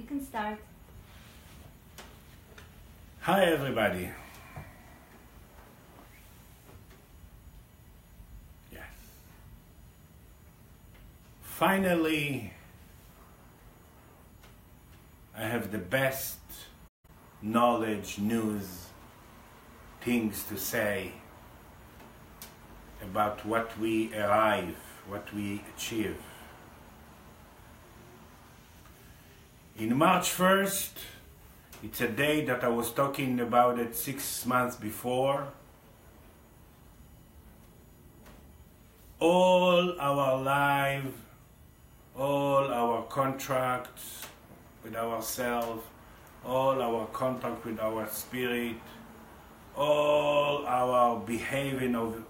You can start. Hi everybody. Yes. Finally, I have the best knowledge, news, things to say about what we arrive, what we achieve. In March 1st, it's a day that I was talking about it 6 months before. All our life, all our contracts with ourselves, all our contact with our spirit, all our behaving of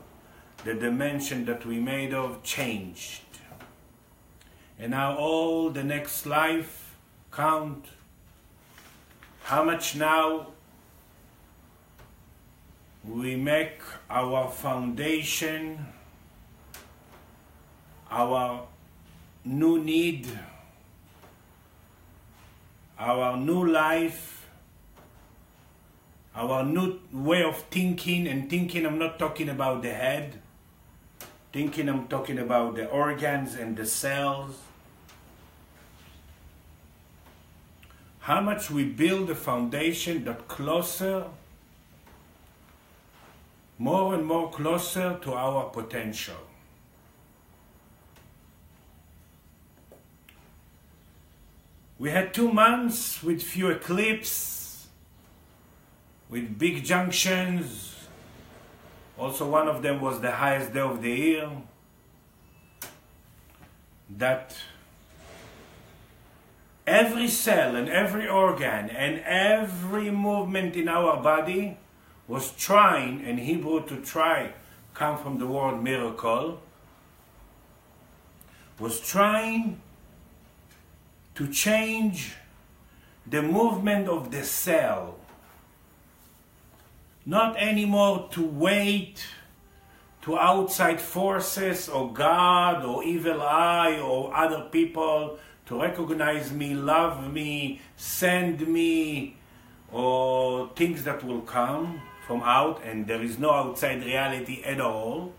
the dimension that we made of changed. And now all the next life count. How much now we make our foundation, our new need, our new life, our new way of thinking. And thinking, I'm not talking about the head. Thinking, I'm talking about the organs and the cells. How much we build a foundation that closer, more and more closer to our potential. We had 2 months with few eclipses, with big junctions. Also one of them was the highest day of the year. That every cell and every organ and every movement in our body was trying, in Hebrew to try come from the word miracle, was trying to change the movement of the cell. Not anymore to wait to outside forces or God or evil eye or other people to recognize me, love me, send me, or things that will come from out, and there is no outside reality at all.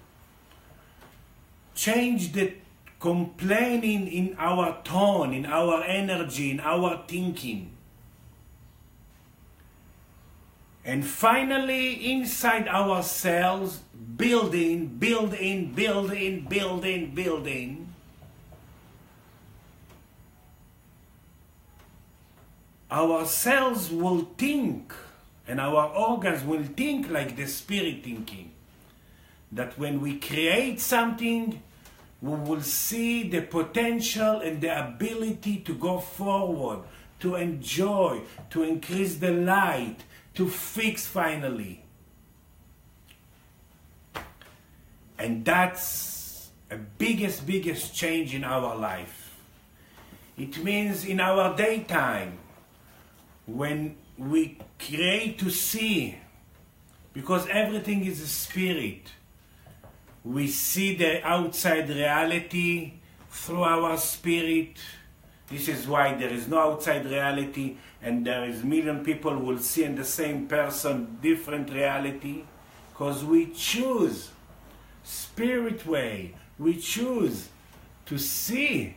Change the complaining in our tone, in our energy, in our thinking. And finally, inside ourselves, building, our cells will think, and our organs will think like the spirit thinking. That when we create something, we will see the potential and the ability to go forward, to enjoy, to increase the light, to fix finally. And that's a biggest change in our life. It means in our daytime, when we create to see, because everything is a spirit, we see the outside reality through our spirit. This is why there is no outside reality, and there is million people will see in the same person different reality, because we choose spirit way. We choose to see.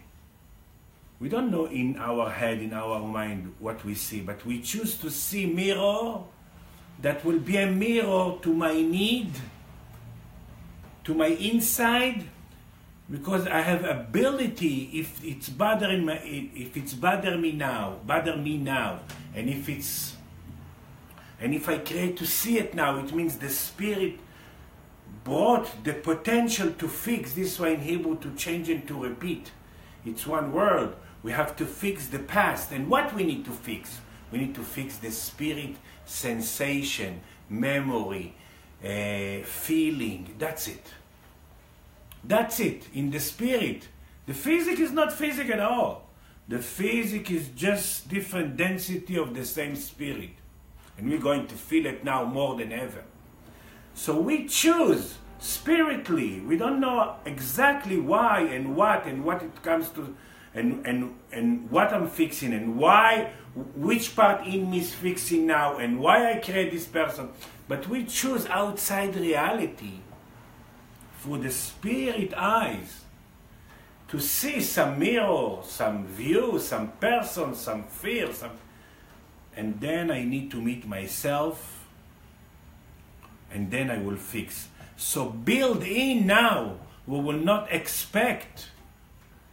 We don't know in our head, in our mind, what we see, but we choose to see mirror that will be a mirror to my need, to my inside, because I have ability. If it's bothering me, if it's bother me now, and if I create to see it now, it means the spirit brought the potential to fix. This way in Hebrew, to change and to repeat. It's one word. We have to fix the past. And what we need to fix? We need to fix the spirit, sensation, memory, feeling. That's it. That's it, in the spirit. The physic is not physic at all. The physic is just different density of the same spirit. And we're going to feel it now more than ever. So we choose spiritually. We don't know exactly why and what it comes to and what I'm fixing and why, which part in me is fixing now and why I create this person. But we choose outside reality through the spirit eyes to see some mirror, some view, some person, some fear, and then I need to meet myself, and then I will fix. So build in now. We will not expect.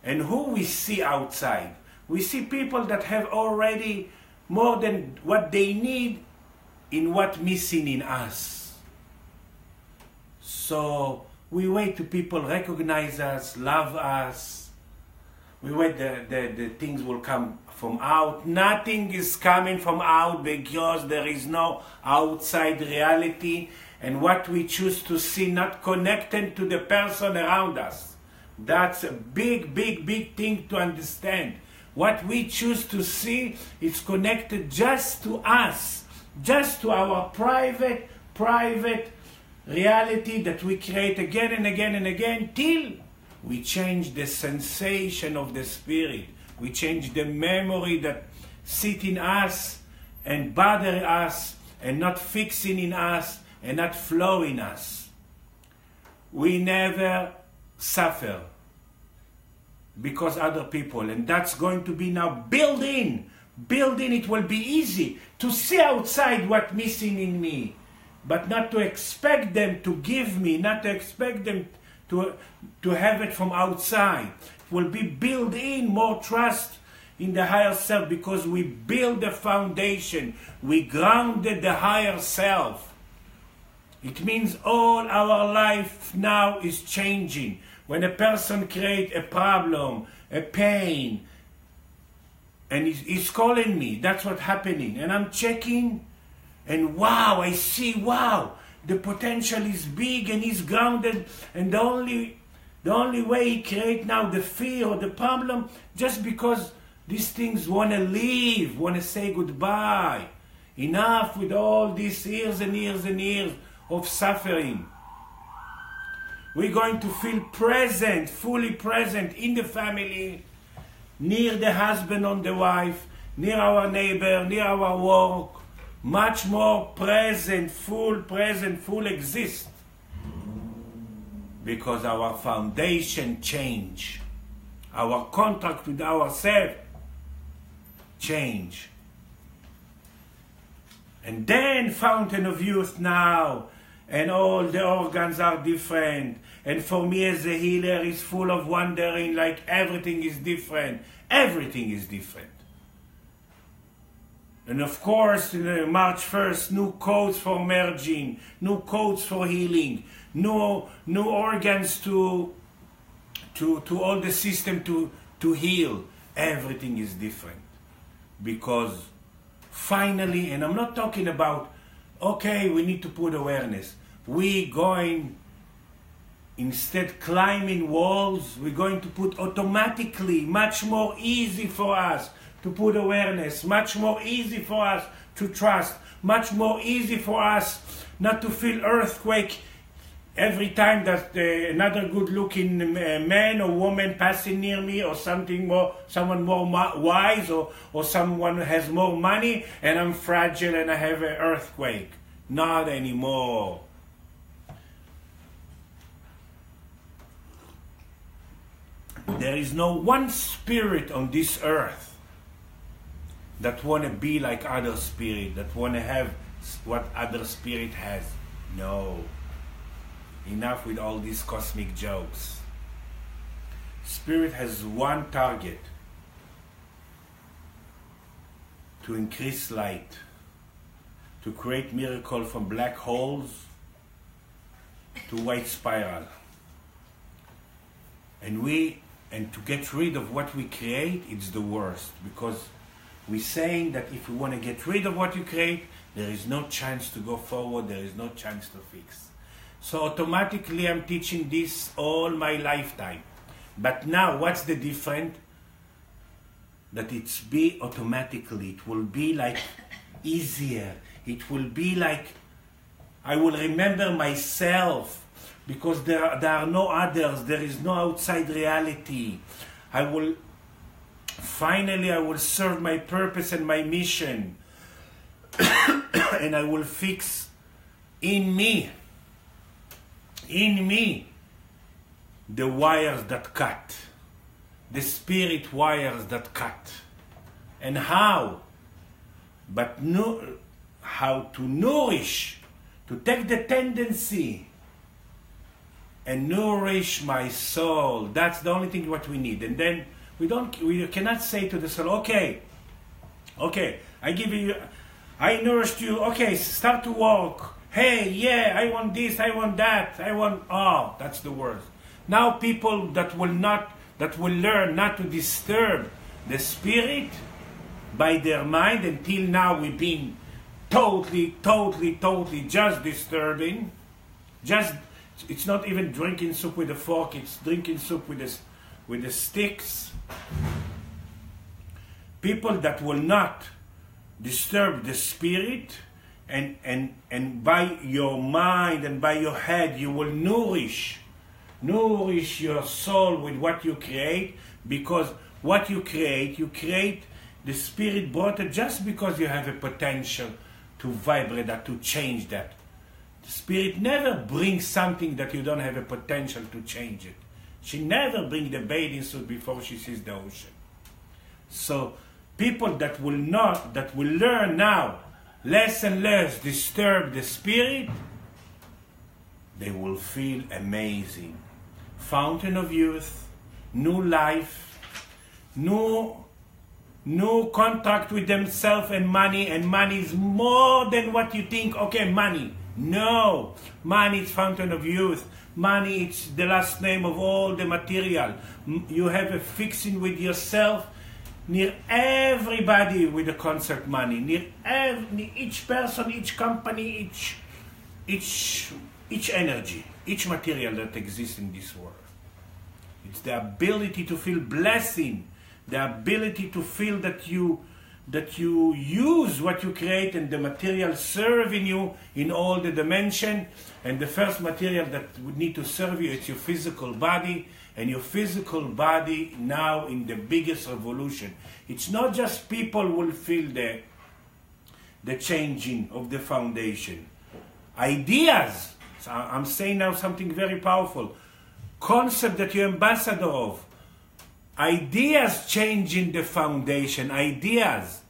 And who we see outside? We see people that have already more than what they need in what missing in us. So we wait till people recognize us, love us. We wait the things will come from out. Nothing is coming from out because there is no outside reality. And what we choose to see not connected to the person around us. That's a big, big, big thing to understand. What we choose to see is connected just to us, just to our private reality that we create again and again and again till we change the sensation of the spirit. We change the memory that sit in us and bother us and not fixing in us and not flow in us. We never suffer because other people, and that's going to be now built in. It will be easy to see outside what's missing in me, but not to expect them to give me, not to expect them to have it from outside. It will be built in more trust in the higher self because we build the foundation. We grounded the higher self. It means all our life now is changing. When a person creates a problem, a pain, and he's calling me, that's what's happening. And I'm checking, and wow, I see, wow, the potential is big and he's grounded. And the only way he creates now the fear or the problem, just because these things want to leave, want to say goodbye. Enough with all these years and years and years of suffering. We're going to feel present, fully present in the family, near the husband or the wife, near our neighbor, near our work, much more present, full exist. Because our foundation change. Our contact with ourselves change. And then fountain of youth now, and all the organs are different. And for me as a healer is full of wondering, like everything is different. Everything is different. And of course, March 1st, new codes for merging, new codes for healing, new organs to all the system to heal. Everything is different. Because finally, and I'm not talking about, okay, we need to put awareness. We going, instead climbing walls, we're going to put automatically, much more easy for us to put awareness, much more easy for us to trust, much more easy for us not to feel earthquake every time that another good-looking man or woman passing near me, or someone more wise, or someone has more money, and I'm fragile and I have an earthquake. Not anymore. There is no one spirit on this earth that want to be like other spirit, that want to have what other spirit has. No. Enough with all these cosmic jokes. Spirit has one target: to increase light, to create miracle from black holes to white spiral. And to get rid of what we create, it's the worst, because we're saying that if we want to get rid of what you create, there is no chance to go forward, there is no chance to fix. So automatically I'm teaching this all my lifetime. But now what's the difference? That it's be automatically, it will be like easier. It will be like I will remember myself, because there are no others, there is no outside reality. I will finally I will serve my purpose and my mission. And I will fix in me, the wires that cut, the spirit wires that cut. And how? But how to nourish, to take the tendency and nourish my soul. That's the only thing what we need. And then we cannot say to the soul, okay, I nourished you, okay, start to walk. Hey, yeah, I want this, I want that, that's the worst. Now people that will learn not to disturb the spirit by their mind, until now we've been totally just disturbing. It's not even drinking soup with a fork, it's drinking soup with the sticks. People that will not disturb the spirit, and by your mind and by your head you will nourish your soul with what you create, because what you create the spirit brought it just because you have a potential to vibrate that, to change that. The spirit never brings something that you don't have a potential to change it. She never brings the bathing suit before she sees the ocean. So people that will learn now less and less disturb the spirit, they will feel amazing. Fountain of youth, new life, new contract with themselves and money is more than what you think. Okay, money. No, money is fountain of youth. Money is the last name of all the material. You have a fixing with yourself. Near everybody with the concept money, near each person, each company, each energy, each material that exists in this world. It's the ability to feel blessing, the ability to feel that you use what you create and the material serving you in all the dimension. And the first material that would need to serve you is your physical body. And your physical body now in the biggest revolution. It's not just people will feel the changing of the foundation. Ideas, so I'm saying now something very powerful. Concept that you're ambassador of. Ideas changing the foundation. Ideas.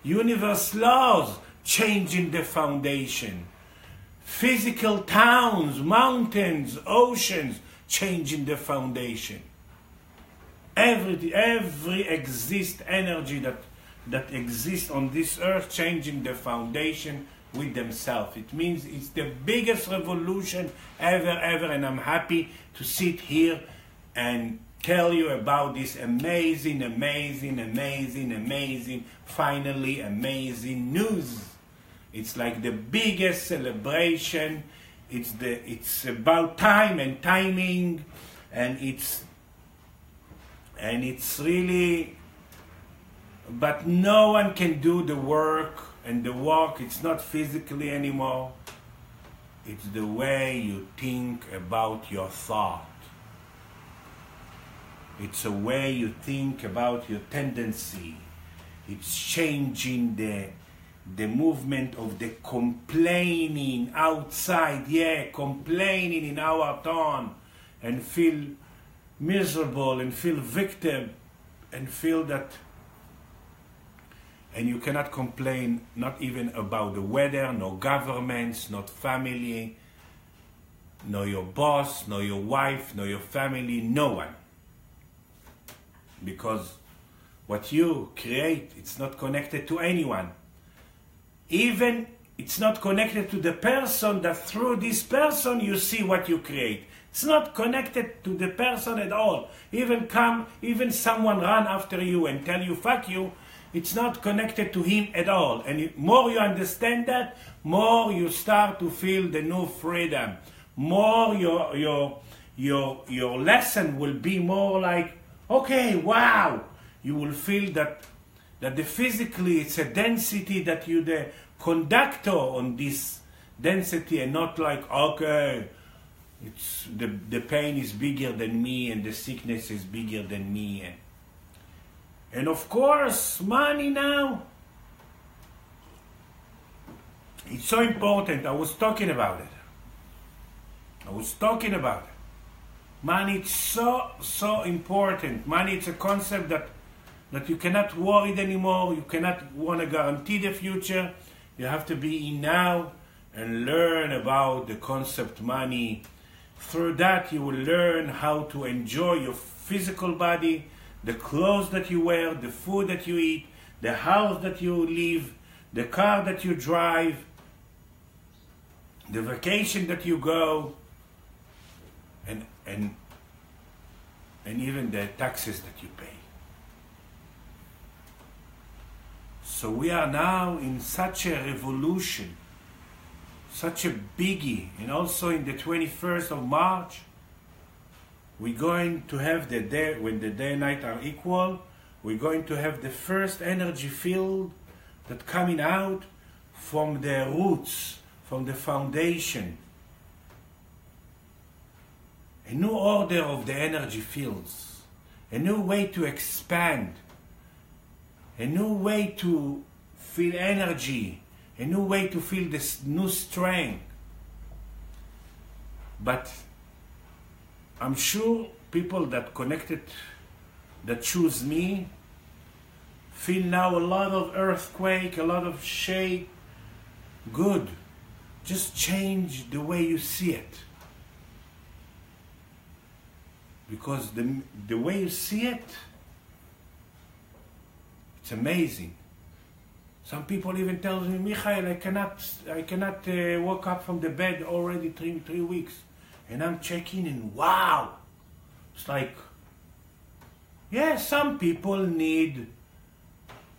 Universe laws changing the foundation. Physical towns, mountains, oceans, changing the foundation. Every exist energy that exists on this earth changing the foundation with themselves. It means it's the biggest revolution ever, and I'm happy to sit here and tell you about this amazing, finally amazing news. It's like the biggest celebration. It's about time and timing, and it's really, but no one can do the work, and the work, it's not physically anymore. It's the way you think about your thought. It's a way you think about your tendency. It's changing the movement of the complaining outside, complaining in our tone, and feel miserable and feel victim and feel that, and you cannot complain not even about the weather, no governments, not family, no your boss, no your wife, no your family, no one. Because what you create, it's not connected to anyone. Even it's not connected to the person that through this person you see what you create. It's not connected to the person at all. Even someone run after you and tell you fuck you, it's not connected to him at all. And more you understand that, more you start to feel the new freedom. More your lesson will be more like, okay, wow. You will feel that the physically it's a density that you the conductor on this density, and not like, okay, it's the pain is bigger than me and the sickness is bigger than me, And of course, money now, it's so important. I was talking about it. Money is so important. Money is a concept that you cannot worry anymore. You cannot want to guarantee the future. You have to be in now and learn about the concept money. Through that, you will learn how to enjoy your physical body, the clothes that you wear, the food that you eat, the house that you live, the car that you drive, the vacation that you go, and even the taxes that you pay. So we are now in such a revolution, such a biggie, and also in the 21st of March, we're going to have the day, when the day and night are equal, we're going to have the first energy field that coming out from the roots, from the foundation. A new order of the energy fields, a new way to expand, a new way to feel energy, a new way to feel this new strength. But I'm sure people that connected, that choose me, feel now a lot of earthquake, a lot of shake. Good. Just change the way you see it. Because the way you see it, it's amazing. Some people even tell me, Michael, I cannot wake up from the bed already three weeks. And I'm checking and wow! It's like, yeah, some people need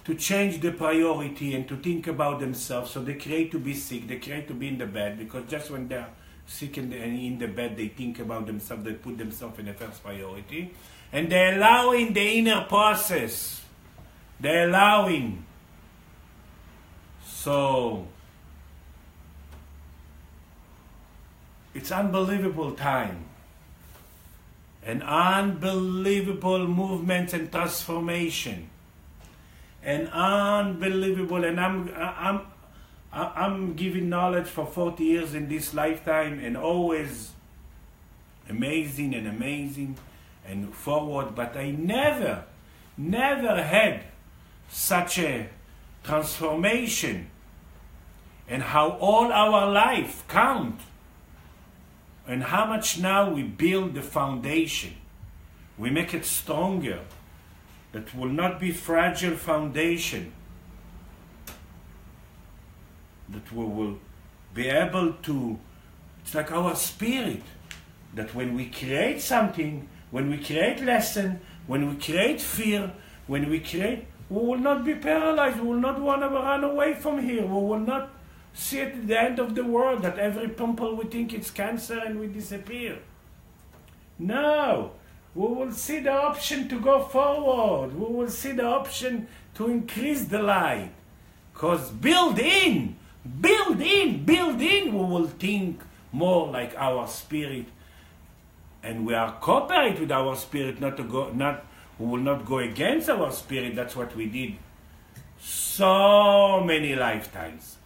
to change the priority and to think about themselves. So they create to be sick, they create to be in the bed, because just when they're sick and in the bed, they think about themselves, they put themselves in the first priority. And they're allowing the inner process. They're allowing. So, it's unbelievable time. An unbelievable movement and transformation. An unbelievable, and I'm giving knowledge for 40 years in this lifetime, and always amazing and forward, but I never had such a transformation, and how all our life count, and how much now we build the foundation. We make it stronger. That will not be fragile foundation. That we will be able to, it's like our spirit, that when we create something, when we create lesson, when we create fear, when we create, we will not be paralyzed, we will not want to run away from here, we will not see it at the end of the world, that every pimple we think it's cancer and we disappear. No, we will see the option to go forward, we will see the option to increase the light, because build in, we will think more like our spirit, and we are cooperate with our spirit, we will not go against our spirit. That's what we did so many lifetimes,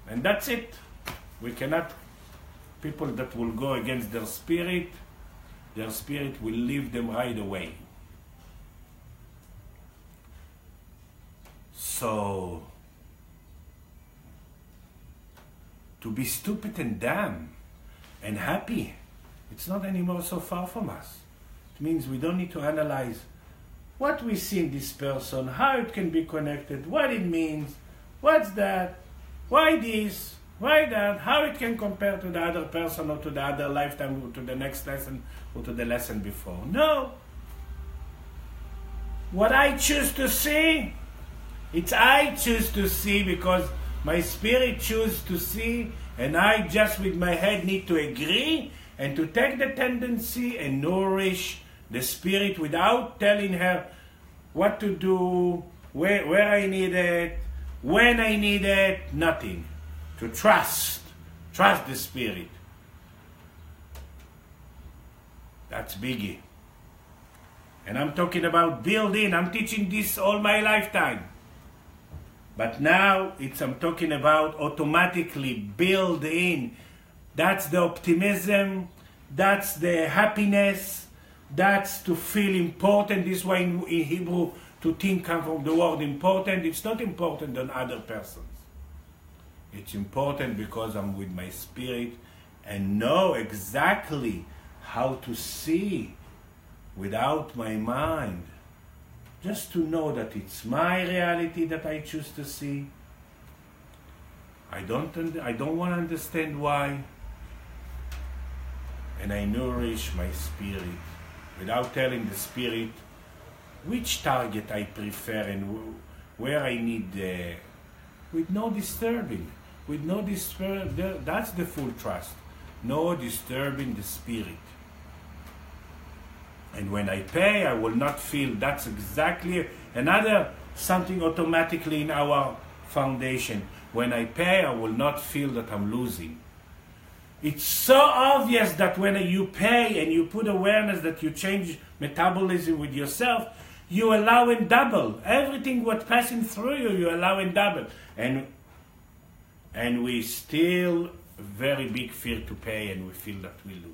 and that's it. We cannot, people that will go against their spirit will leave them right away. So, to be stupid and dumb and happy, it's not anymore so far from us. It means we don't need to analyze what we see in this person, how it can be connected, what it means, what's that, why this, why that, how it can compare to the other person or to the other lifetime or to the next lesson or to the lesson before. No. What I choose to see, it's I choose to see, because my spirit chooses to see, and I just with my head need to agree and to take the tendency and nourish the spirit without telling her what to do, where I need it, when I need it, nothing. To trust the spirit. That's biggie. And I'm talking about build-in. I'm teaching this all my lifetime. But now I'm talking about automatically build-in. That's the optimism. That's the happiness. That's to feel important. This way in Hebrew, to think comes from the word important. It's not important on other persons. It's important because I'm with my spirit and know exactly how to see without my mind. Just to know that it's my reality that I choose to see. I don't want to understand why. And I nourish my spirit without telling the spirit which target I prefer and where I need, with no disturbing. With no disturb, that's the full trust. No disturbing the spirit. And when I pay, I will not feel. That's exactly another something automatically in our foundation. When I pay, I will not feel that I'm losing. It's so obvious that when you pay and you put awareness that you change metabolism with yourself, you allow in double. Everything what's passing through you, you allow in double. And we still very big fear to pay, and we feel that we lose.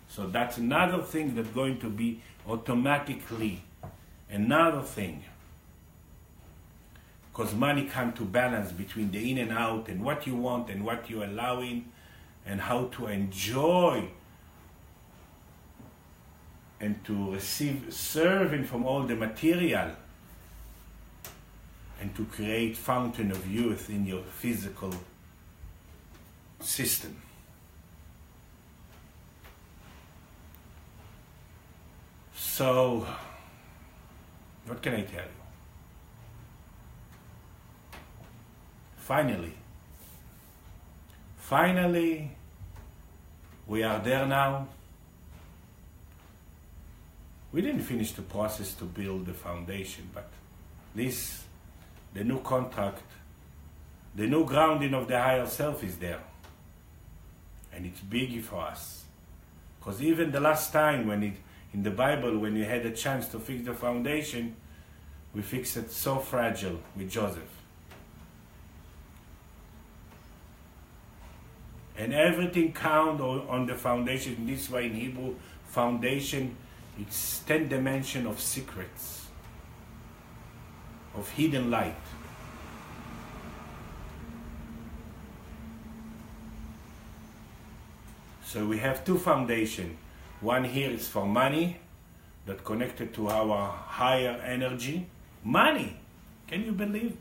So that's another thing that's going to be automatically another thing. Because money comes to balance between the in and out and what you want and what you're allowing and how to enjoy and to receive serving from all the material and to create fountain of youth in your physical system. So, what can I tell you? Finally, we are there now. We didn't finish the process to build the foundation, but this, the new contract, the new grounding of the higher self is there. And it's big for us. Because even the last time in the Bible, when we had a chance to fix the foundation, we fixed it so fragile with Joseph. And everything count on the foundation. In this way, in Hebrew, foundation, it's 10 dimensions of secrets, of hidden light. So we have two foundations. One here is for money, that connected to our higher energy. Money! Can you believe?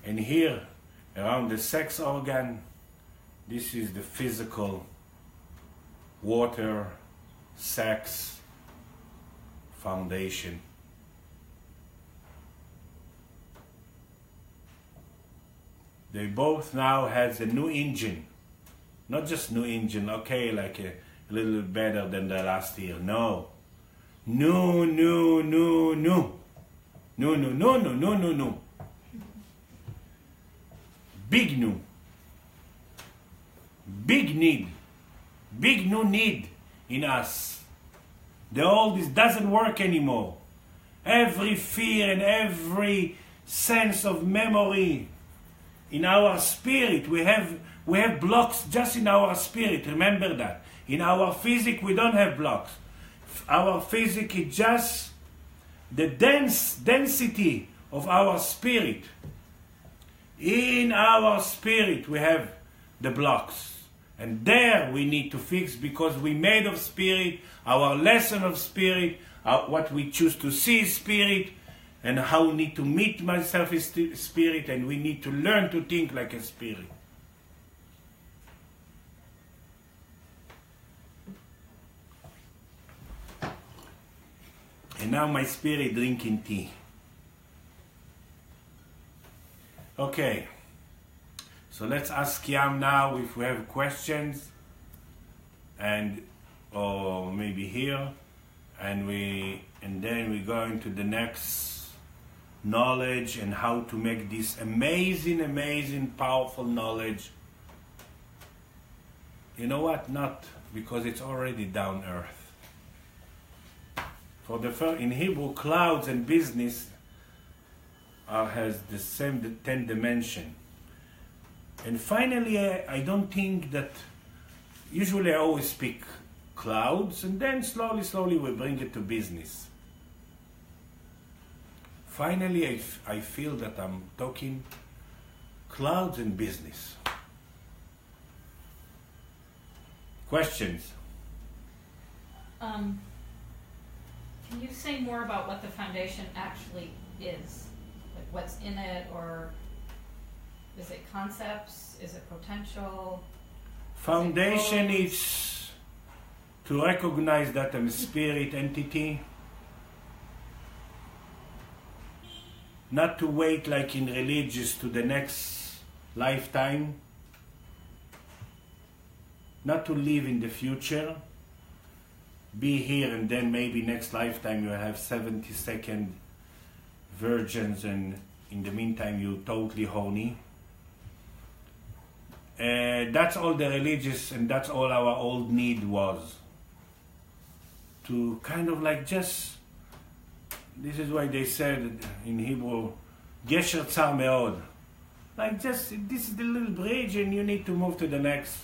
And here, around the sex organ, this is the physical, water, sex, foundation. They both now has a new engine. Not just new engine, okay, like a little bit better than the last year. No. New. Big new. Big need. Big new need in us. The old doesn't work anymore. Every fear and every sense of memory in our spirit, we have blocks just in our spirit. Remember that. In our physic, we don't have blocks. Our physic is just the density of our spirit. In our spirit, we have the blocks. And there we need to fix, because we made of spirit, our lesson of spirit, what we choose to see is spirit, and how we need to meet myself is spirit, and we need to learn to think like a spirit. And now my spirit drinking tea. Okay. So let's ask Yam now if we have questions, or maybe here, and then we go into the next knowledge and how to make this amazing, powerful knowledge. You know what? Not because it's already down earth. in Hebrew, clouds and business has the same 10 dimension. And finally, I don't think that, usually I always speak clouds, and then slowly we bring it to business. Finally, I feel that I'm talking clouds and business. Questions? Can you say more about what the foundation actually is? Like what's in it, or is it concepts? Is it potential? Foundation is to recognize that I'm a spirit entity. Not to wait like in religious to the next lifetime. Not to live in the future. Be here and then maybe next lifetime you'll have 72nd virgins, and in the meantime you're totally horny. That's all the religious, and that's all our old need was. To kind of like just, this is why they said in Hebrew, Gesher Tzar Meod. Like just, this is the little bridge and you need to move to the next.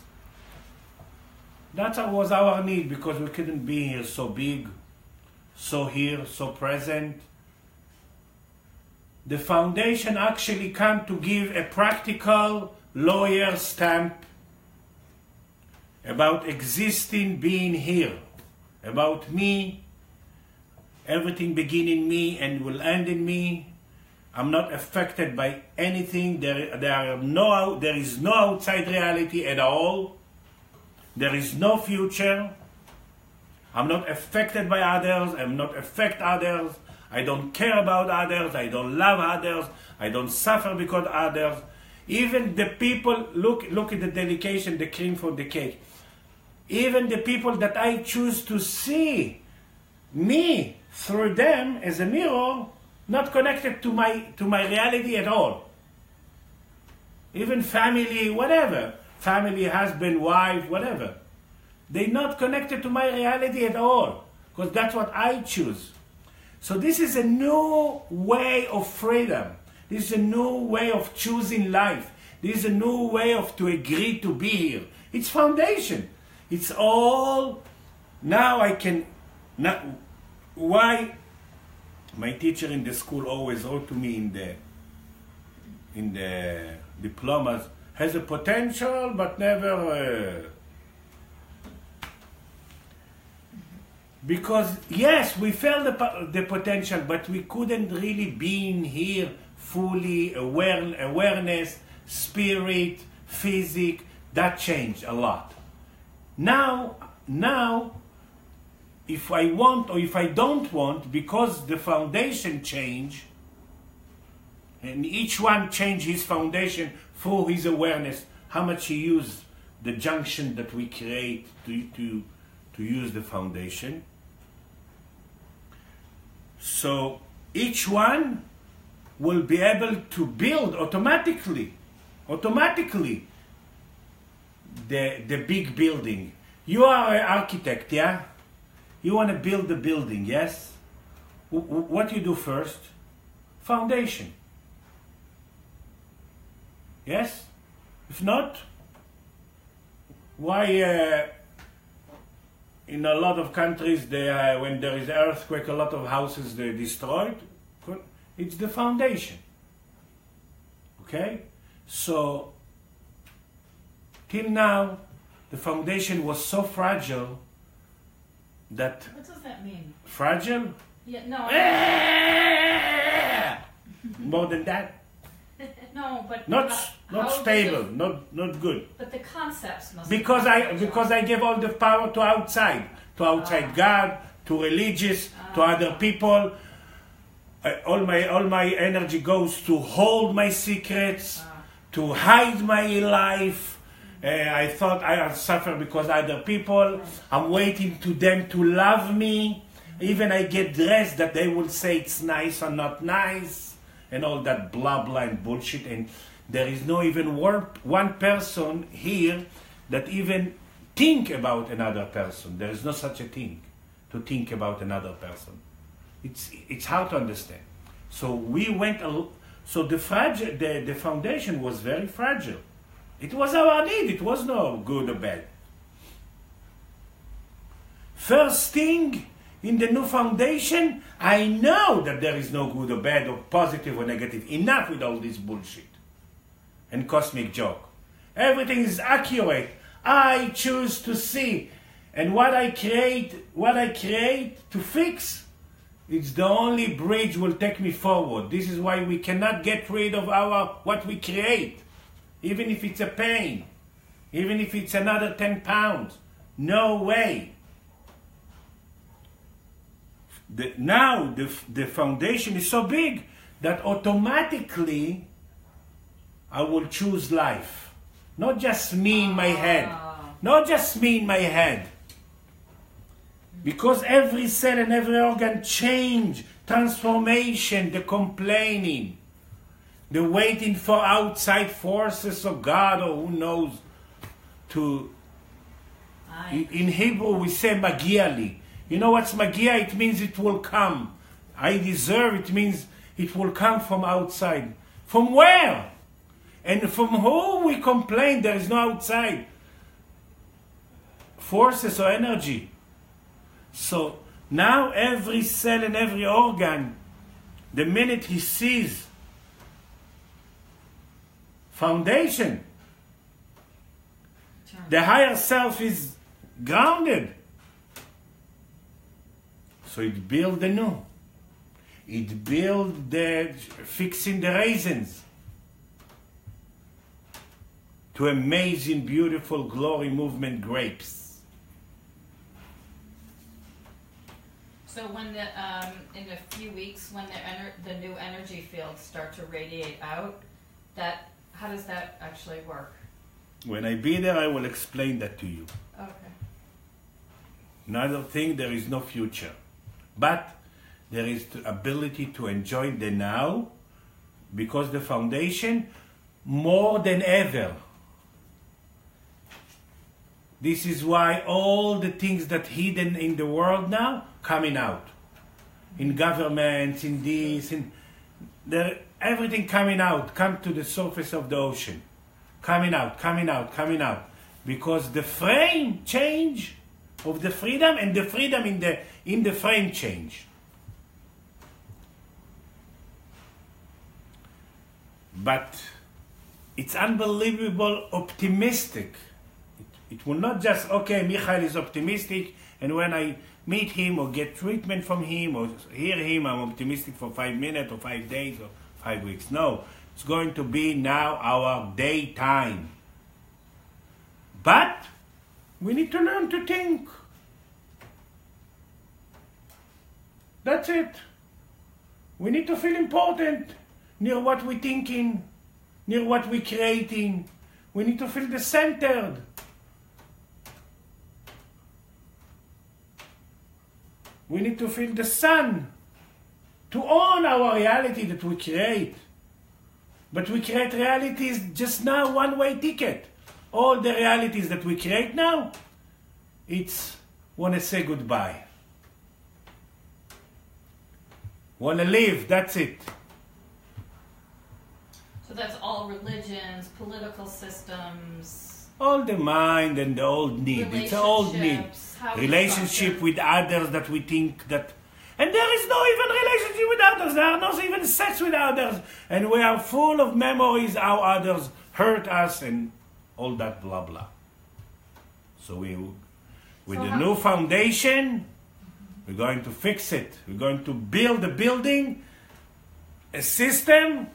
That was our need, because we couldn't be here so big, so here, so present. The foundation actually came to give a practical lawyer stamp about existing, being here, about me. Everything begin in me and will end in me. I'm not affected by anything. There is no outside reality at all. There is no future. I'm not affected by others. I'm not affect others. I don't care about others. I don't love others. I don't suffer because of others. Even the people, look at the dedication, the cream for the cake. Even the people that I choose to see me through them as a mirror, not connected to my reality at all. Even family, whatever. Family, husband, wife, whatever. They're not connected to my reality at all, because that's what I choose. So this is a new way of freedom. This is a new way of choosing life. This is a new way of to agree to be here. It's foundation. It's all, now I can, why my teacher in the school always wrote to me in the diplomas, has a potential but never because yes, we felt the potential, but we couldn't really be in here fully. Awareness, spirit, physic, that changed a lot. Now if I want or if I don't want, because the foundation changed, and each one changed his foundation for his awareness, how much he used the junction that we create to use the foundation. So each one will be able to build automatically the big building. You are an architect, yeah? You want to build the building, yes? What you do first? Foundation. Yes? If not, why in a lot of countries when there is an earthquake, a lot of houses they're destroyed? It's the foundation. Okay? So, till now, the foundation was so fragile that... What does that mean? Fragile? Yeah, no. More than that? No, but not stable, not not good. But the concepts must. Because I give all the power to outside God, to religious, to other people. All my energy goes to hold my secrets, to hide my life. I thought I suffer because other people. I'm waiting to them to love me. Even I get dressed that they will say it's nice or not nice. And all that blah blah and bullshit, and there is no even one person here that even think about another person. There is no such a thing to think about another person. It's hard to understand. So we went. So the foundation was very fragile. It was our need. It was no good or bad. First thing in the new foundation, I know that there is no good or bad or positive or negative. Enough with all this bullshit and cosmic joke. Everything is accurate. I choose to see, and what I create to fix, it's the only bridge will take me forward. This is why we cannot get rid of what we create, even if it's a pain, even if it's another 10 pounds. No way. Now the foundation is so big that automatically I will choose life. Not just me in my head. Not just me in my head. Because every cell and every organ change, transformation, the complaining, the waiting for outside forces of God or who knows to... In Hebrew we say magia li. You know what's magia? It means it will come. I deserve, it means it will come from outside. From where? And from who we complain there is no outside forces or energy. So now every cell and every organ, the minute he sees foundation, the higher self is grounded. So it builds the new. It builds the fixing the raisins to amazing, beautiful, glory movement grapes. So when in a few weeks, when the new energy fields start to radiate out, how does that actually work? When I be there, I will explain that to you. Okay. Another thing, there is no future. But there is the ability to enjoy the now, because the foundation, more than ever. This is why all the things that hidden in the world now, coming out. In governments, in this, everything coming out, come to the surface of the ocean. Coming out, coming out, coming out. Because the frame change of the freedom, and the freedom in the frame change. But it's unbelievable optimistic. It will not just, okay, Michael is optimistic, and when I meet him or get treatment from him or hear him, I'm optimistic for 5 minutes or 5 days or 5 weeks. No, it's going to be now our daytime. But we need to learn to think. That's it. We need to feel important near what we're thinking, near what we're creating. We need to feel the centered. We need to feel the sun to own our reality that we create. But we create realities just now, one-way ticket. All the realities that we create now, it's want to say goodbye. Want to live, that's it. So that's all religions, political systems. All the mind and the old need. It's an old need. Relationship with others that we think that... And there is no even relationship with others. There are not even sex with others. And we are full of memories how others hurt us and all that blah blah. So with the new foundation, we're going to fix it. We're going to build a building, a system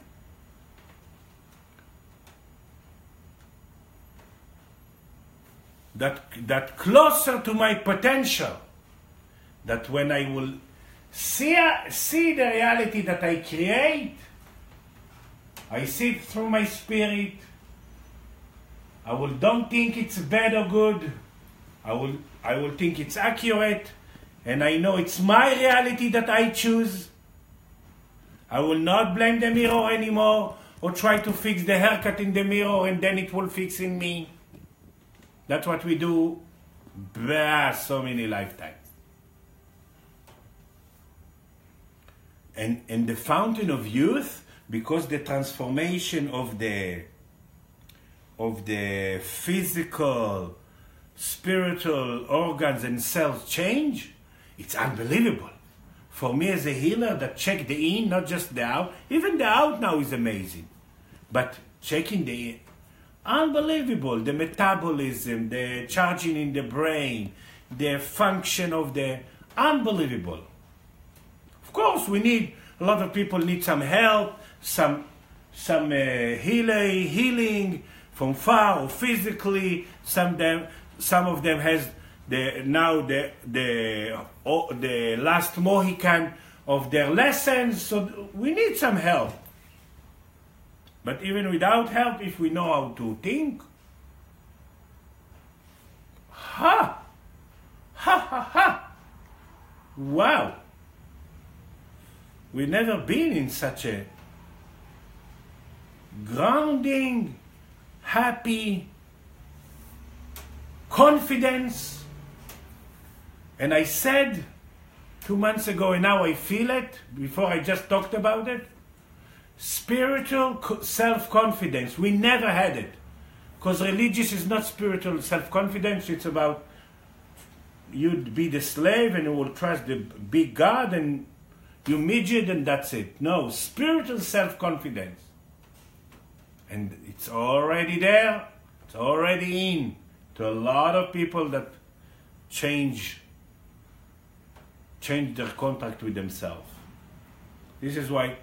that closer to my potential. That when I will see the reality that I create, I see it through my spirit. Don't think it's bad or good. I will think it's accurate, and I know it's my reality that I choose. I will not blame the mirror anymore or try to fix the haircut in the mirror and then it will fix in me. That's what we do so many lifetimes. and the fountain of youth, because the transformation of the physical, spiritual organs and cells change, it's unbelievable. For me as a healer that check the in, not just the out, even the out now is amazing. But checking the in, unbelievable. The metabolism, the charging in the brain, the function of the, unbelievable. Of course, we need, a lot of people need some help, some healing from far or physically. Some of them has the last Mohican of their lessons, so we need some help. But even without help, if we know how to think, ha, wow, we've never been in such a grounding, happy confidence. And I said 2 months ago, and now I feel it, before I just talked about it, spiritual self-confidence. We never had it. Because religious is not spiritual self-confidence, it's about you'd be the slave and you will trust the big God and you midget and that's it. No, spiritual self-confidence. And it's already there, it's already in to a lot of people that change their contact with themselves. This is why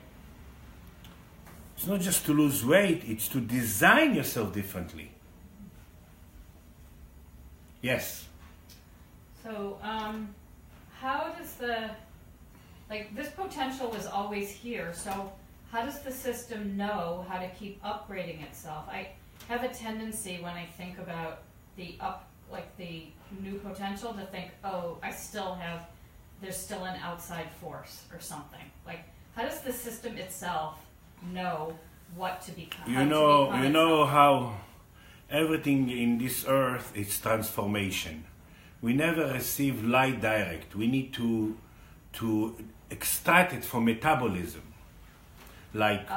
it's not just to lose weight, it's to design yourself differently. Yes? So, how does this potential was always here, so how does the system know how to keep upgrading itself? I have a tendency when I think about the new potential to think, oh, there's still an outside force or something. Like, how does the system itself know what to become? You know how everything in this earth is transformation. We never receive light direct. We need to extract it from metabolism. Like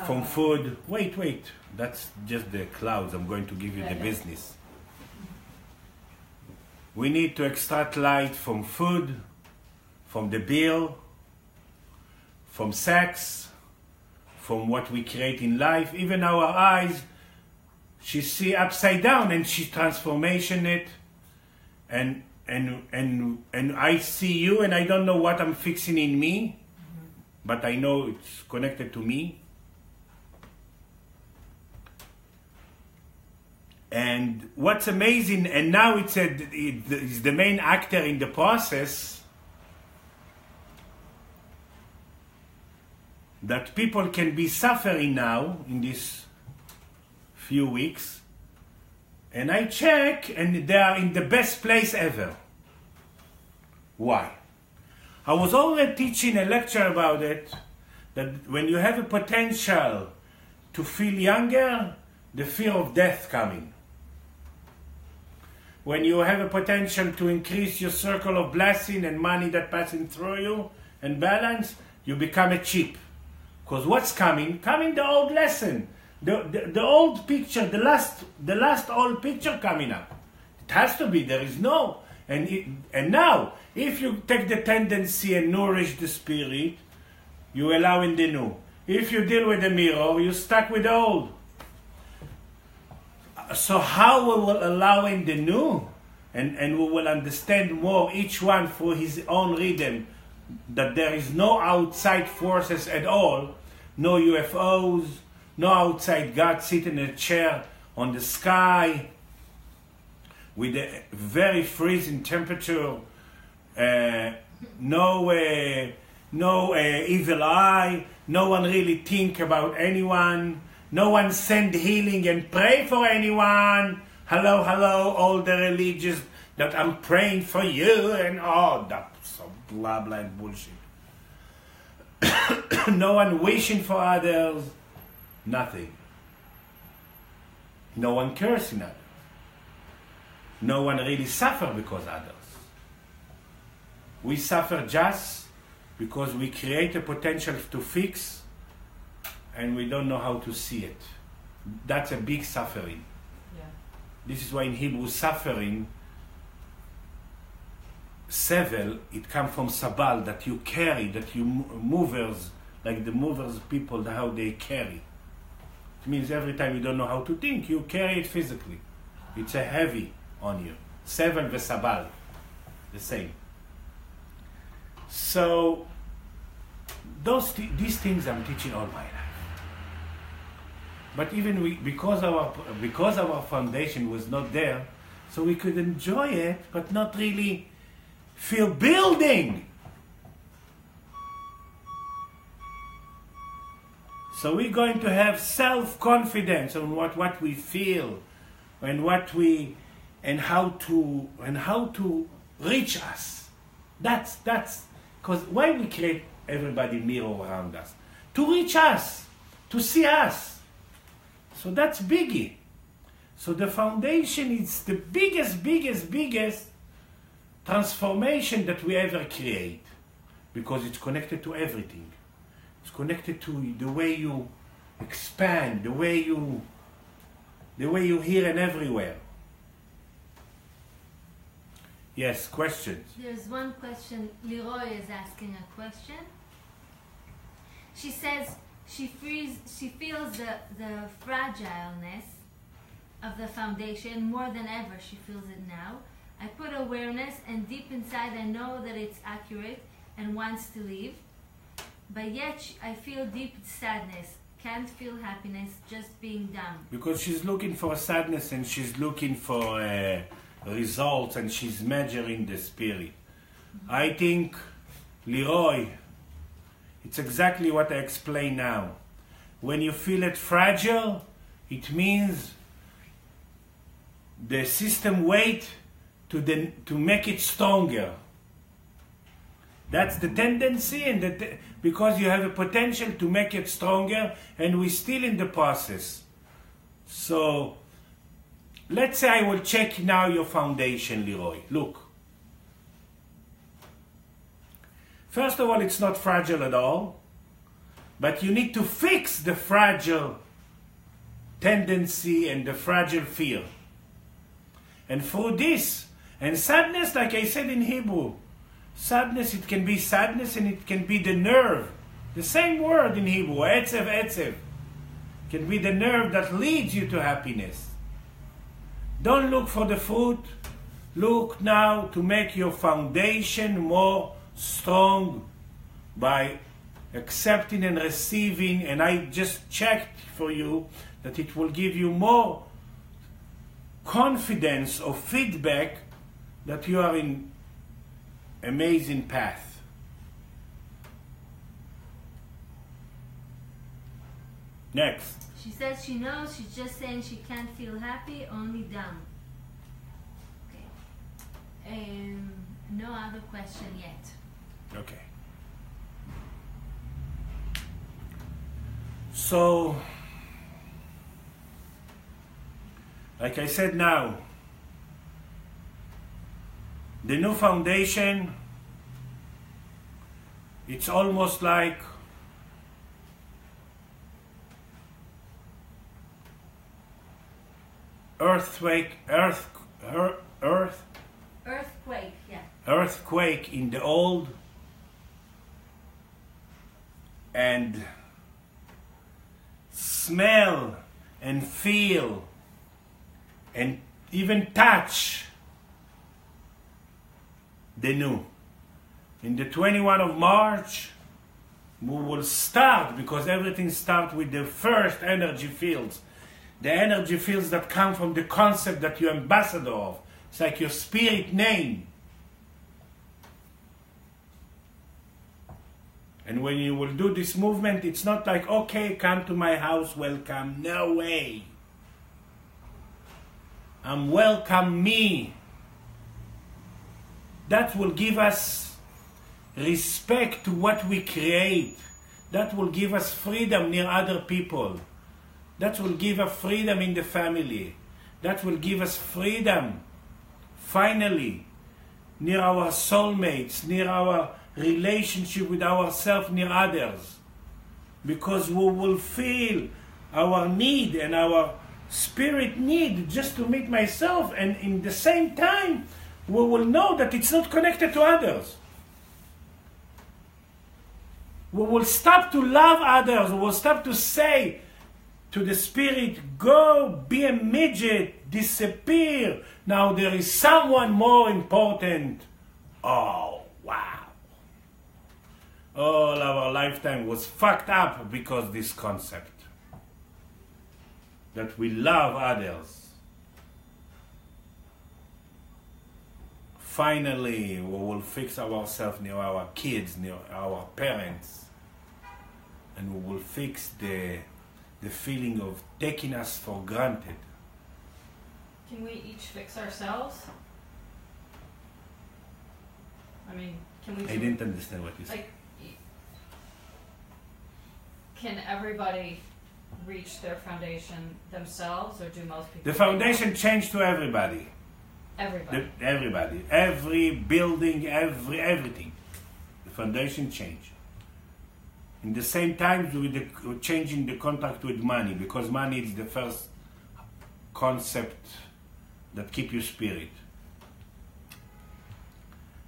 from food. Wait, that's just the clouds. I'm going to give you the business. We need to extract light from food, from the bill, from sex, from what we create in life. Even our eyes, she see upside down and she transformation it. And I see you and I don't know what I'm fixing in me, but I know it's connected to me. And what's amazing, and now it's the main actor in the process, that people can be suffering now in these few weeks. And I check, and they are in the best place ever. Why? I was already teaching a lecture about it, that when you have a potential to feel younger, the fear of death coming. When you have a potential to increase your circle of blessing and money that passing through you and balance, you become a cheap. Because what's coming? Coming the old lesson. The old picture, the last old picture coming up. It has to be, there is no. And now, if you take the tendency and nourish the spirit, you allow in the new. If you deal with the mirror, you're stuck with the old. So how we will allow in the new, and we will understand more, each one for his own rhythm, that there is no outside forces at all, no UFOs, no outside God sitting in a chair on the sky with a very freezing temperature, no evil eye, no one really think about anyone, no one send healing and pray for anyone. Hello, all the religious that I'm praying for you and all that some blah blah and bullshit. No one wishing for others, nothing. No one cursing others. No one really suffer because others. We suffer just because we create a potential to fix and we don't know how to see it. That's a big suffering. Yeah. This is why in Hebrew suffering, sevel, it comes from sabal, that you carry, that you movers, like the movers people, how they carry. It means every time you don't know how to think, you carry it physically. It's a heavy on you. Sevel vesabal, the same. So these things I'm teaching all my life. But even because our foundation was not there, so we could enjoy it, but not really feel building. So we're going to have self-confidence on what we feel, and how to reach us. That's because why we create everybody mirror around us? To reach us, to see us. So that's biggie. So the foundation is the biggest transformation that we ever create, because it's connected to everything. It's connected to the way you expand, the way you hear and everywhere. Yes, questions? There's one question. Leroy is asking a question. She says she feels the fragileness of the foundation more than ever. She feels it now. I put awareness, and deep inside I know that it's accurate and wants to leave. But yet I feel deep sadness. Can't feel happiness, just being dumb. Because she's looking for sadness, and she's looking for results, and she's measuring the spirit. I think, Leroy, it's exactly what I explain now. When you feel it fragile, it means the system wait to make it stronger. That's the tendency, and because you have a potential to make it stronger, and we're still in the process. So let's say I will check now your foundation, Leroy. Look. First of all, it's not fragile at all, but you need to fix the fragile tendency and the fragile fear. And through this, and sadness, like I said in Hebrew, sadness, it can be sadness and it can be the nerve. The same word in Hebrew, etzev, etzev. Can be the nerve that leads you to happiness. Don't look for the fruit. Look now to make your foundation more strong by accepting and receiving. And I just checked for you that it will give you more confidence or feedback that you are in amazing path. Next. She says she knows, she's just saying she can't feel happy, only dumb. Okay. No other question yet. Okay. So, like I said now, the new foundation, it's almost like earthquake, yeah. Earthquake in the old, and smell and feel and even touch the new. In the 21 of March, we will start, because everything starts with the first energy fields. The energy fields that come from the concept that you're ambassador of. It's like your spirit name. And when you will do this movement, it's not like, okay, come to my house, welcome. No way. Welcome me. That will give us respect to what we create. That will give us freedom near other people. That will give us freedom in the family. That will give us freedom, finally, near our soulmates, near our relationship with ourselves near others. Because we will feel our need and our spirit need just to meet myself, and in the same time we will know that it's not connected to others. We will stop to love others. We will stop to say to the spirit, go be a midget, disappear. Now there is someone more important. Oh, wow. All our lifetime was fucked up because this concept that we love others. Finally, we will fix ourselves near our kids, near our parents, and we will fix the feeling of taking us for granted. Can we each fix ourselves? I mean, can we... I didn't understand what you said. Like, can everybody reach their foundation themselves, or do most people... The foundation changed to everybody. Everybody. Everybody. Every building, everything. The foundation changed. In the same time, with changing the contact with money, because money is the first concept that keep your spirit.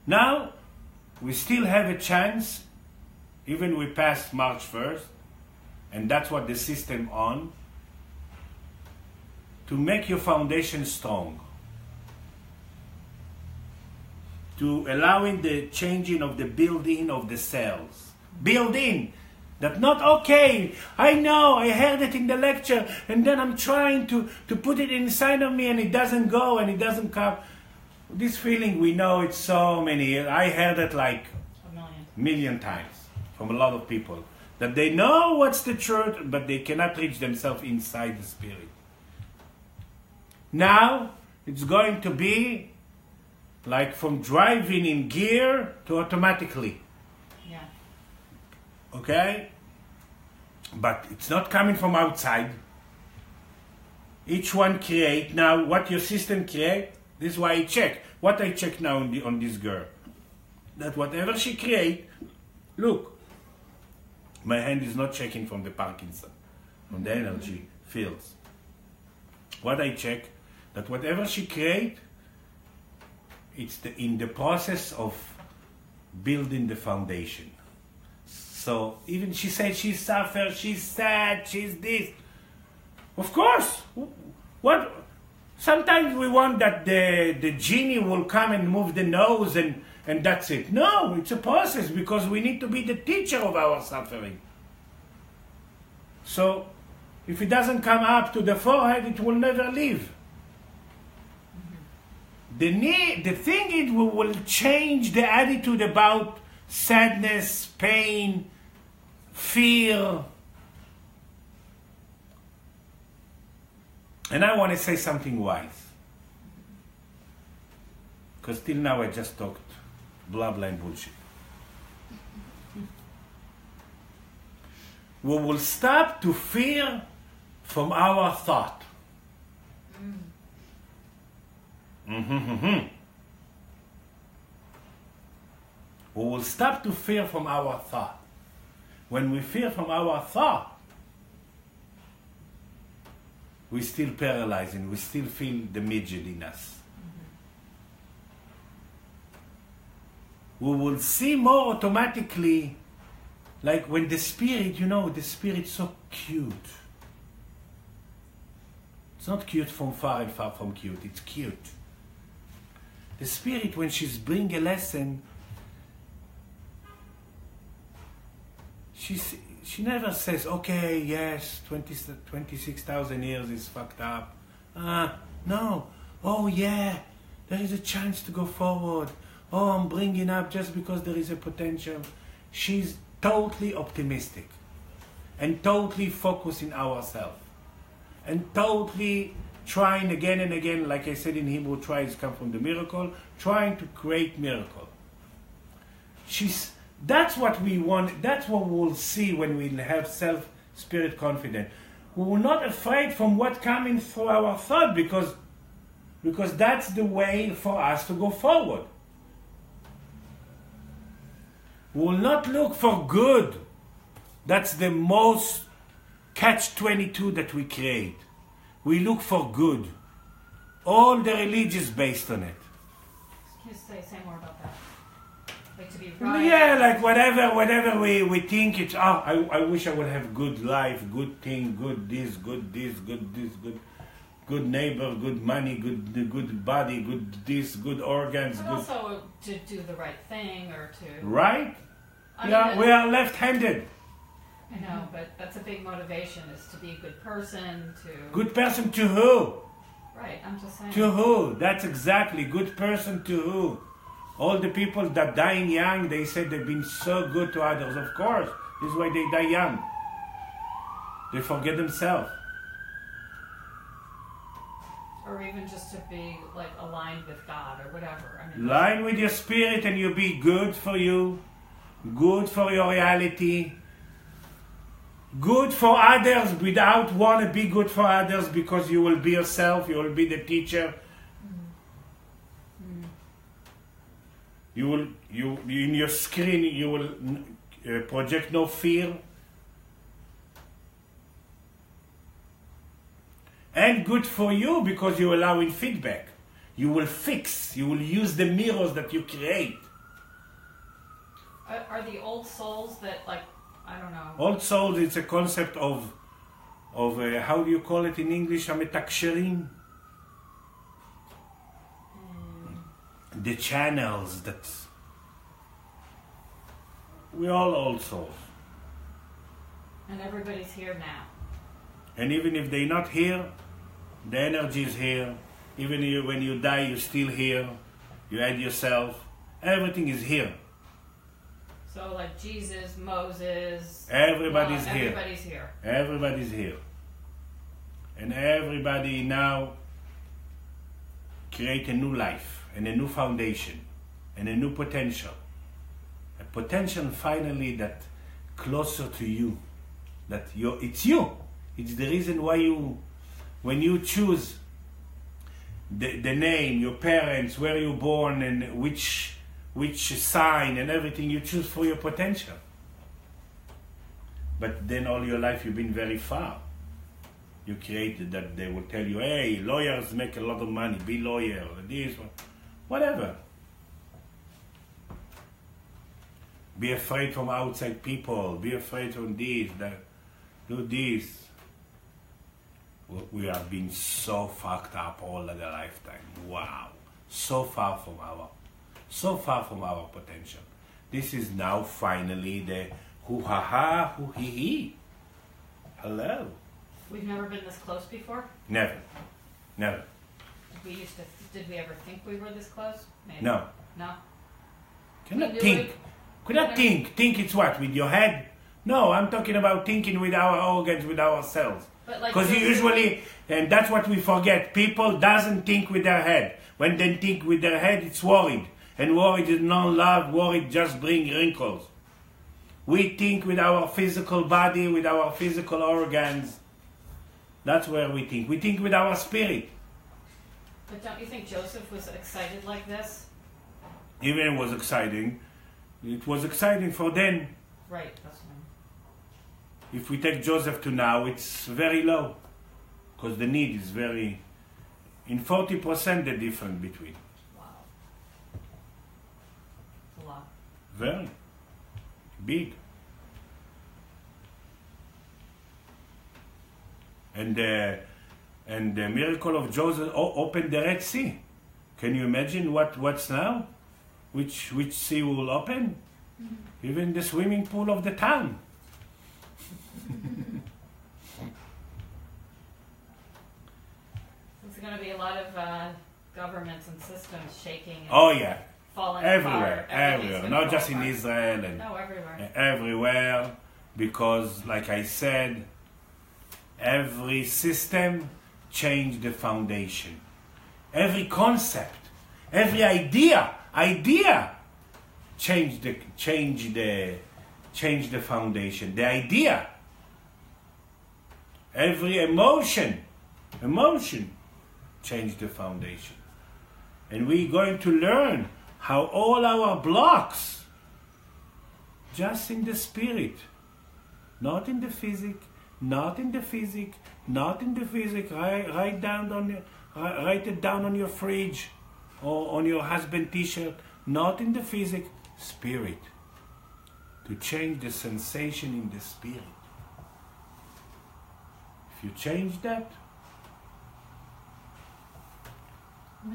Now, we still have a chance, even we passed March 1st, and that's what the system on, to make your foundation strong. To allowing the changing of the building of the cells. Build in. That not okay, I know, I heard it in the lecture, and then I'm trying to put it inside of me and it doesn't go and it doesn't come. This feeling, we know it so many years. I heard it like a million times from a lot of people. That they know what's the truth, but they cannot reach themselves inside the spirit. Now, it's going to be like from driving in gear to automatically. Yeah. Okay? But it's not coming from outside. Each one create. Now, what your system create, this is why I check. What I check now on this girl. That whatever she create, look, my hand is not checking from the Parkinson, from the energy fields. What I check, that whatever she create, it's in the process of building the foundation. So even she said she suffers, she's sad, she's this. Of course, what? Sometimes we want that the genie will come and move the nose and that's it. No, it's a process because we need to be the teacher of our suffering. So if it doesn't come up to the forehead, it will never leave. The thing is, we will change the attitude about sadness, pain, fear. And I want to say something wise. Because till now I just talked blah blah and bullshit. We will stop to fear from our thought. We will stop to fear from our thought. When we fear from our thought, we still paralyzing, we still feel the midget in us. We will see more automatically, like when the spirit, the spirit's so cute. It's not cute from far and far from cute, it's cute. The spirit, when she's bringing a lesson, she never says, okay, yes, 26,000 years is fucked up. No. Oh, yeah, there is a chance to go forward. Oh, I'm bringing up just because there is a potential. She's totally optimistic and totally focusing ourselves and totally trying again and again, like I said in Hebrew, tries come from the miracle, trying to create miracle. That's what we want, that's what we'll see when we have self-spirit confidence. We're not afraid from what coming through our thought because that's the way for us to go forward. We will not look for good. That's the most catch-22 that we create. We look for good. All the religions based on it. Can you say more about that? Like to be right? Yeah, like whatever we think it's, I wish I would have good life, good thing, good this, good neighbor, good money, good body, good this, good organs. But also to do the right thing or to... Right? I We are left-handed. I know, but that's a big motivation, is to be a good person, to... Good person to who? Right, I'm just saying. To who? That's exactly, good person to who? All the people that dying young, they said they've been so good to others. Of course, this is why they die young. They forget themselves. Or even just to be like aligned with God or whatever. I mean, Align with your spirit and you be good for you, good for your reality, good for others without want to be good for others, because you will be yourself, you will be the teacher. You in your screen you will project no fear. And good for you because you allow in feedback. You will fix, you will use the mirrors that you create. are the old souls that, like, I don't know. Old souls, it's a concept of how do you call it in English? המתקשרים. The channels that we all old souls. And everybody's here now. And even if they're not here, the energy is here. Even when you die, you're still here. You add yourself. Everything is here. So like Jesus, Moses. Everybody's here. Everybody's here. Everybody's here. And everybody now create a new life and a new foundation and a new potential. A potential finally that closer to you. That it's you. It's the reason why when you choose the name, your parents, where you born, and which sign and everything, you choose for your potential. But then all your life you've been very far. You created that they will tell you, hey, lawyers make a lot of money, be lawyer, this, whatever. Be afraid from outside people, be afraid from this, that, do this. We have been so fucked up all of the lifetime. Wow. So far from our potential. This is now finally the hoo-ha-ha, hoo-hee-hee. Hello. We've never been this close before? Never. Did we ever think we were this close? Maybe. No. No? Cannot think. Think it's what? With your head? No, I'm talking about thinking with our organs, with ourselves. Because usually, and that's what we forget, people doesn't think with their head. When they think with their head, it's worried. And worried is not love, worried just bring wrinkles. We think with our physical body, with our physical organs. That's where we think. We think with our spirit. But don't you think Joseph was excited like this? Even it was exciting. It was exciting for then. Right, that's what I mean. If we take Joseph to now, it's very low. Because the need is very... In 40% the difference between. Wow. It's a lot. Very. Big. And the miracle of Joseph opened the Red Sea. Can you imagine what's now? Which sea will open? Mm-hmm. Even the swimming pool of the town. There's going to be a lot of governments and systems shaking. And oh yeah. Falling everywhere. apart. Not just in Israel. No, everywhere. Everywhere. Because, like I said, every system changed the foundation. Every concept, every idea changed the foundation. The idea. Every emotion changed the foundation. And we're going to learn how all our blocks just in the spirit, not in the physic, not in the physic, not in the physic. Write it down on your fridge or on your husband t-shirt. Not in the physic, spirit. To change the sensation in the spirit. If you change that,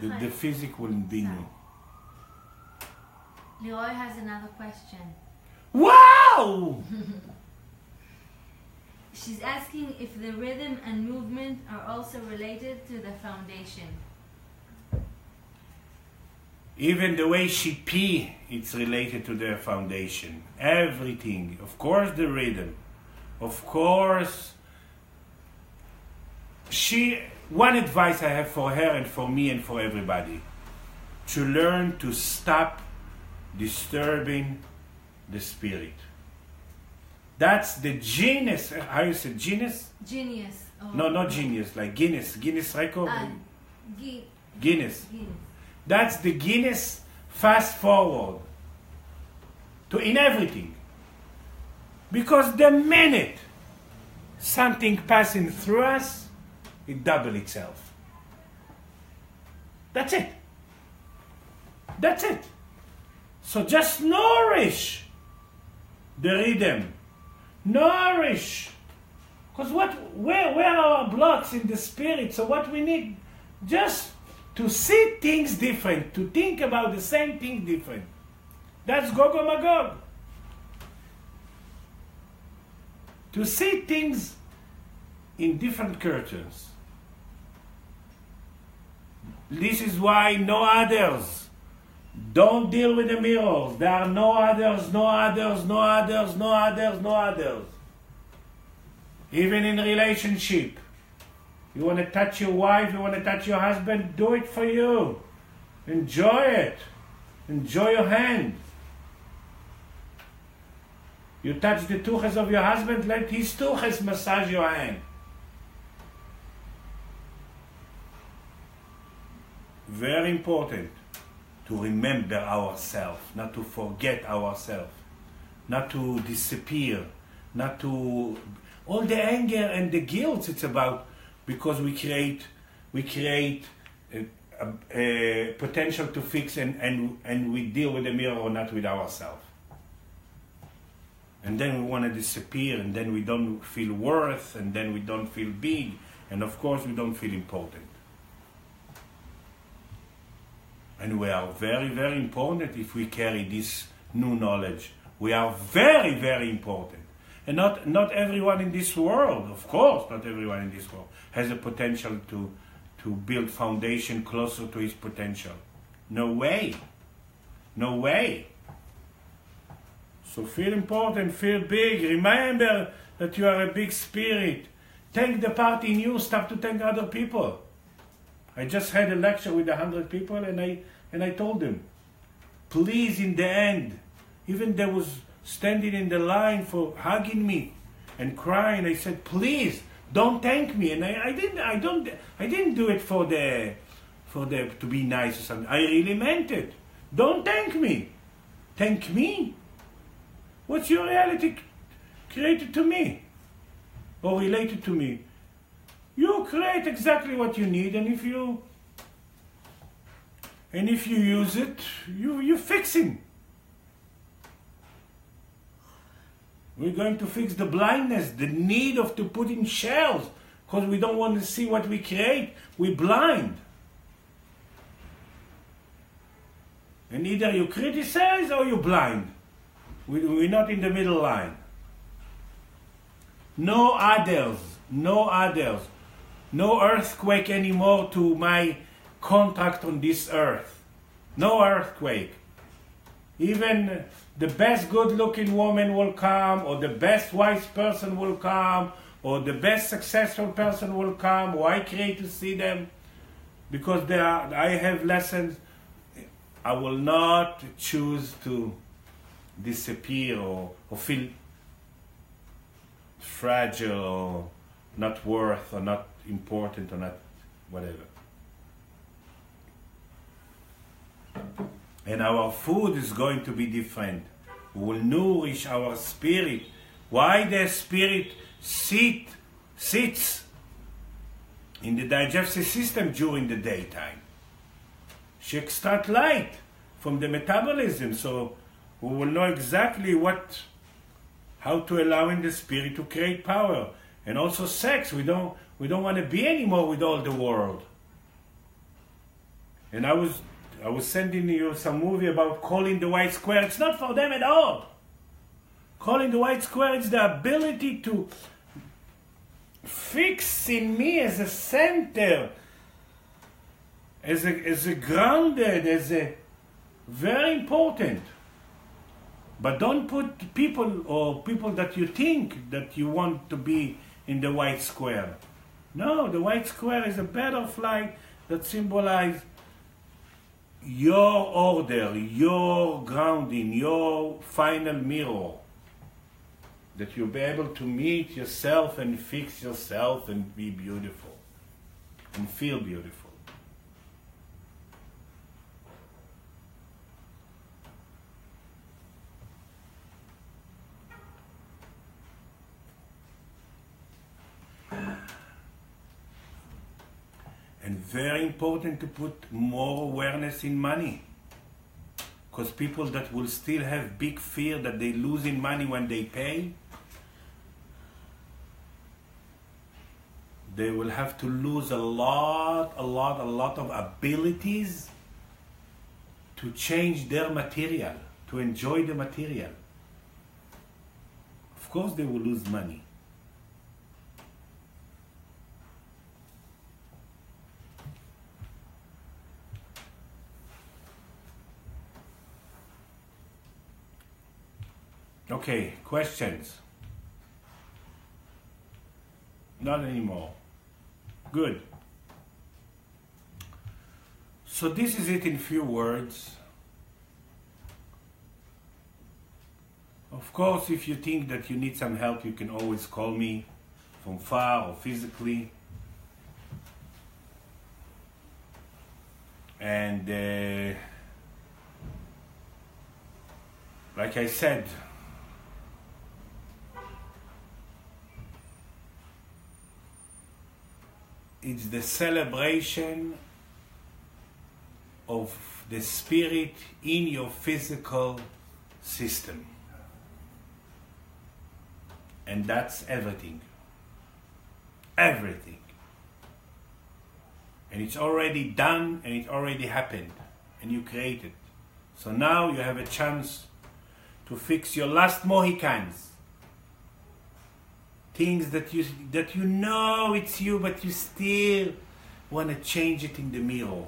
the physic will be new. Leroy has another question. Wow! She's asking if the rhythm and movement are also related to the foundation. Even the way she pee, it's related to the foundation. Everything. Of course the rhythm. Of course. One advice I have for her and for me and for everybody. To learn to stop disturbing the spirit. That's the genius. How you say genius? Genius. No, not genius. Like Guinness. Guinness record? Guinness. Guinness. That's the Guinness fast forward in everything. Because the minute something passing through us, it doubles itself. That's it. That's it. So just nourish the rhythm. Nourish. Because where are our blocks in the spirit? So what we need, just to see things different, to think about the same thing different. That's Gog and Magog. To see things in different curtains. This is why no others. Don't deal with the mirrors. There are no others, no others, no others, no others, no others. Even in relationship. You want to touch your wife, you want to touch your husband, do it for you. Enjoy it. Enjoy your hand. You touch the tuches of your husband, let his tuches massage your hand. Very important to remember ourselves, not to forget ourselves, not to disappear, not to... All the anger and the guilt it's about, because we create a potential to fix and we deal with the mirror or not with ourselves. And then we want to disappear, and then we don't feel worth, and then we don't feel big, and of course we don't feel important. And we are very, very important if we carry this new knowledge. We are very, very important. And not everyone in this world, of course, not everyone in this world has a potential to build foundation closer to his potential. No way. No way. So feel important, feel big. Remember that you are a big spirit. Take the part in you, stop to thank other people. I just had a lecture with 100 people and I told them, please, in the end, even there was standing in the line for hugging me and crying, I said, please, don't thank me. And I didn't do it for the to be nice or something. I really meant it. Don't thank me. Thank me. What's your reality created to me or related to me? You create exactly what you need, and if you use it, you're fixing. We're going to fix the blindness, the need to put in shells, because we don't want to see what we create. We're blind. And either you criticize or you're blind. We're not in the middle line. No others. No others. No earthquake anymore to my contract on this earth. No earthquake. Even the best good-looking woman will come, or the best wise person will come, or the best successful person will come, or I create to see them, because I have lessons. I will not choose to disappear or feel fragile or not worth or not important or not whatever. And our food is going to be different. who will nourish our spirit. Why the spirit sits in the digestive system during the daytime? She extracts light from the metabolism, so we will know exactly how to allow in the spirit to create power. And also sex, we don't want to be anymore with all the world. And I was sending you some movie about Calling the White Square. It's not for them at all. Calling the White Square is the ability to fix in me as a center, as a grounded, as a very important. But don't put people that you think that you want to be in the white square. No, the white square is a butterfly that symbolizes your order, your grounding, your final mirror. That you'll be able to meet yourself and fix yourself and be beautiful and feel beautiful. And very important to put more awareness in money. Because people that will still have big fear that they losing money when they pay, they will have to lose a lot of abilities to change their material, to enjoy the material. Of course they will lose money. Okay, questions? Not anymore. Good. So this is it in few words. Of course, if you think that you need some help, you can always call me from far or physically. And like I said, it's the celebration of the spirit in your physical system. And that's everything. Everything. And it's already done and it already happened. And you created. So now you have a chance to fix your last Mohicans. Things that you know it's you, but you still want to change it in the mirror.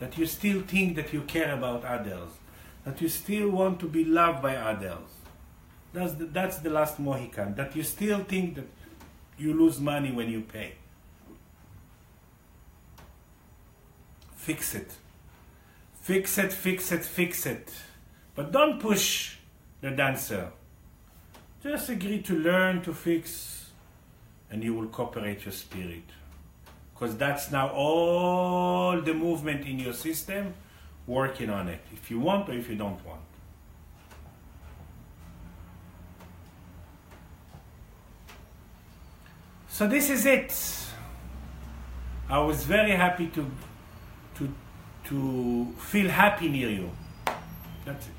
That you still think that you care about others. That you still want to be loved by others. That's the last Mohican. That you still think that you lose money when you pay. Fix it. Fix it, fix it, fix it. But don't push the dancer. Just agree to learn to fix, and you will cooperate your spirit. Because that's now all the movement in your system working on it, if you want or if you don't want. So this is it. I was very happy to feel happy near you. That's it.